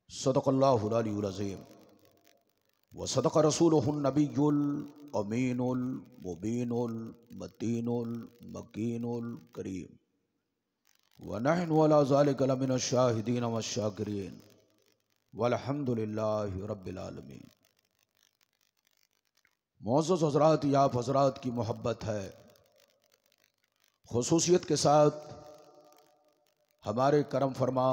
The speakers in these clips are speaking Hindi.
सदक़ल्लाहुल अलीयुल अज़ीम व सदक़ रसूलुहुन नबियुल अमीनुल मुबीनुल मतीनुल मकीनुल करीम व नहनु अला ज़ालिका लमिनश शाहिदीन वश्शाकिरीन वल्हम्दुलिल्लाहि रब्बिल आलमीन। मुअज़्ज़ज़ हज़रात, आप हज़रात की मोहब्बत है, खुसूसियत के साथ हमारे करम फरमा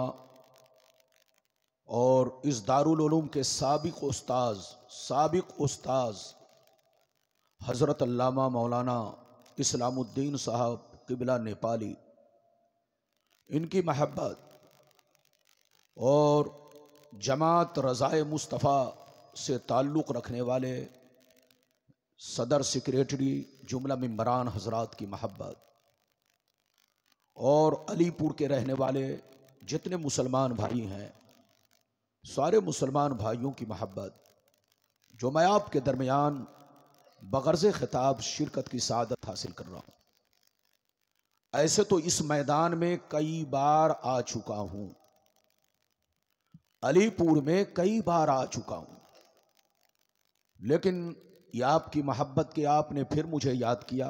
और इस दारुल उलूम के साबिक उस्ताज हज़रत अल्लामा मौलाना इस्लामुद्दीन साहब क़िबला नेपाली, इनकी महब्बत और जमात रज़ाए मुस्तफ़ा से ताल्लुक़ रखने वाले सदर सेक्रेटरी जुमला मेंबरान हज़रात की महब्बत और अलीपुर के रहने वाले जितने मुसलमान भाई हैं, सारे मुसलमान भाइयों की महब्बत जो मैं आपके दरमियान बग़र्ज़ ख़िताब शिरकत की सादत हासिल कर रहा हूँ। ऐसे तो इस मैदान में कई बार आ चुका हूँ, अलीपुर में कई बार आ चुका हूँ, लेकिन ये आपकी महब्बत के आपने फिर मुझे याद किया।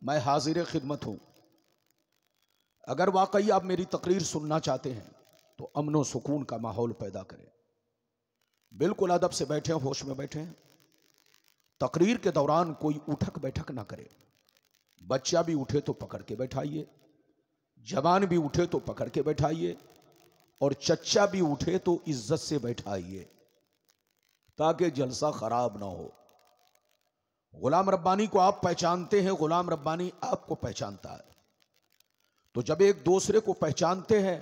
मैं हाजिर खिदमत हूँ। अगर वाकई आप मेरी तकरीर सुनना चाहते हैं तो अमन व सुकून का माहौल पैदा करें, बिल्कुल अदब से बैठे, होश में बैठे। तकरीर के दौरान कोई उठक बैठक ना करे। बच्चा भी उठे तो पकड़ के बैठाइए, जवान भी उठे तो पकड़ के बैठाइए, और चच्चा भी उठे तो इज्जत से बैठाइए ताकि जलसा खराब ना हो। गुलाम रब्बानी को आप पहचानते हैं, गुलाम रब्बानी आपको पहचानता है। तो जब एक दूसरे को पहचानते हैं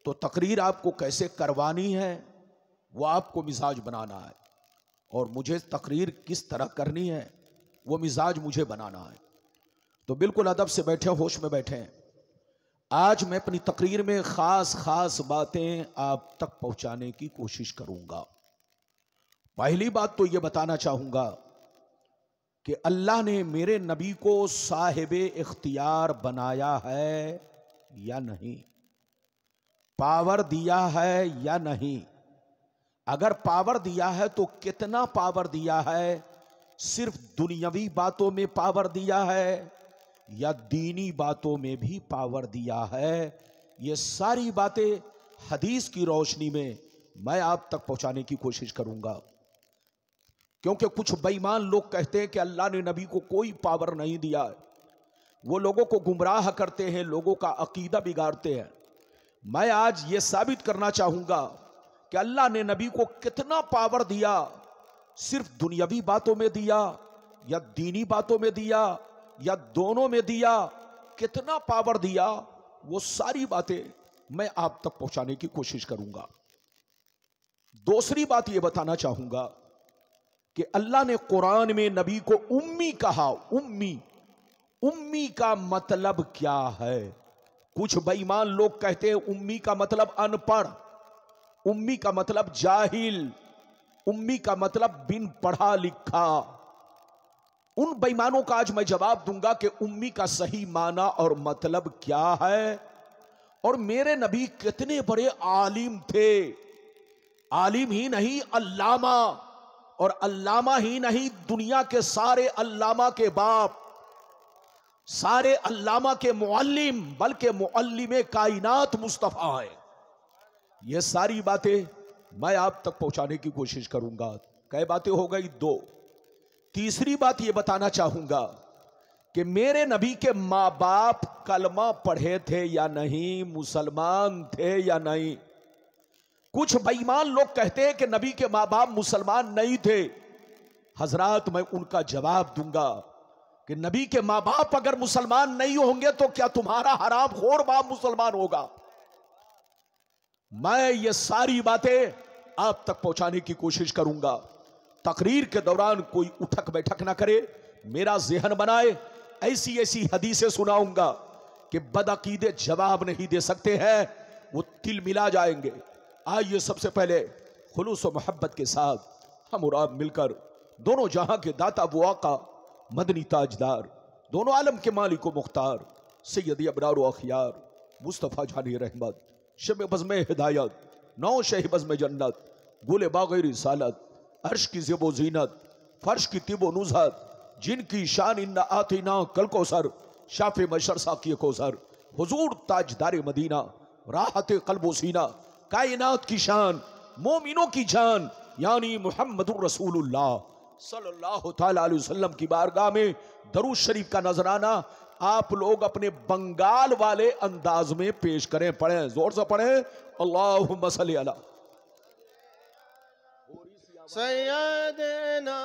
तो तकरीर आपको कैसे करवानी है वो आपको मिजाज बनाना है, और मुझे तकरीर किस तरह करनी है वो मिजाज मुझे बनाना है। तो बिल्कुल अदब से बैठे, होश में बैठे। आज मैं अपनी तकरीर में खास बातें आप तक पहुंचाने की कोशिश करूंगा। पहली बात तो ये बताना चाहूंगा कि अल्लाह ने मेरे नबी को साहिबे इख्तियार बनाया है या नहीं, पावर दिया है या नहीं। अगर पावर दिया है तो कितना पावर दिया है? सिर्फ दुनियावी बातों में पावर दिया है या दीनी बातों में भी पावर दिया है? ये सारी बातें हदीस की रोशनी में मैं आप तक पहुंचाने की कोशिश करूंगा, क्योंकि कुछ बेईमान लोग कहते हैं कि अल्लाह ने नबी को कोई पावर नहीं दिया है। वो लोगों को गुमराह करते हैं, लोगों का अकीदा बिगाड़ते हैं। मैं आज ये साबित करना चाहूंगा कि अल्लाह ने नबी को कितना पावर दिया, सिर्फ दुनियावी बातों में दिया या दीनी बातों में दिया या दोनों में दिया, कितना पावर दिया, वो सारी बातें मैं आप तक पहुंचाने की कोशिश करूंगा। दूसरी बात ये बताना चाहूंगा कि अल्लाह ने कुरान में नबी को उम्मी कहा। उम्मी का मतलब क्या है? कुछ बेईमान लोग कहते हैं उम्मी का मतलब अनपढ़, उम्मी का मतलब जाहिल, उम्मी का मतलब बिन पढ़ा लिखा। उन बेईमानों का आज मैं जवाब दूंगा कि उम्मी का सही माना और मतलब क्या है, और मेरे नबी कितने बड़े आलिम थे। आलिम ही नहीं, अल्लामा, और अल्लामा ही नहीं, दुनिया के सारे अल्लामा के बाप, सारे अल्लामा के मुअल्लिम, बल्कि मुअल्लिमे कायनात मुस्तफा है। ये सारी बातें मैं आप तक पहुंचाने की कोशिश करूंगा। कई बातें हो गई? दो। तीसरी बात ये बताना चाहूंगा कि मेरे नबी के माँ बाप कलमा पढ़े थे या नहीं, मुसलमान थे या नहीं। कुछ बेईमान लोग कहते हैं कि नबी के माँ बाप मुसलमान नहीं थे। हजरात, मैं उनका जवाब दूंगा कि नबी के माँ बाप अगर मुसलमान नहीं होंगे तो क्या तुम्हारा हरामखोर बाप मुसलमान होगा? मैं ये सारी बातें आप तक पहुंचाने की कोशिश करूंगा। तकरीर के दौरान कोई उठक बैठक ना करे, मेरा ज़हन बनाए। ऐसी हदीसें सुनाऊंगा कि बदअकीदे जवाब नहीं दे सकते हैं, वो तिल मिला जाएंगे। आइए सबसे पहले खुलूस व मोहब्बत के साथ हम और आप मिलकर दोनों जहां के दाता वो आका, मदनी ताजदार, दोनों आलम के मालिक व मुख्तार, सैयदी अबरार व अखियार, मुस्तफ़ा जानी रहमत, शब बज़्म हिदायत, 9 शहबज में जन्नत, गुले बाग़े रिसालत, अर्श की ज़ेबो ज़ीनत, फर्श की तिबो नुज़हत, जिनकी शान इन्ना आतीना कल कौसर, शाफ़े मशर साक़ी कौसर, हुजूर ताजदार मदीना, राहत क़ल्बो सीना, कायनात की शान, मोमिनों की जान, यानी मुहम्मदुर रसूलुल्लाह सल्लल्लाहु ताला अलैहि वसल्लम की बारगाह में दरूद शरीफ का नजराना आप लोग अपने बंगाल वाले अंदाज में पेश करें। पढ़ें, जोर से पढ़ें, अल्लाहुम्मा सल्ली अला सय्यदना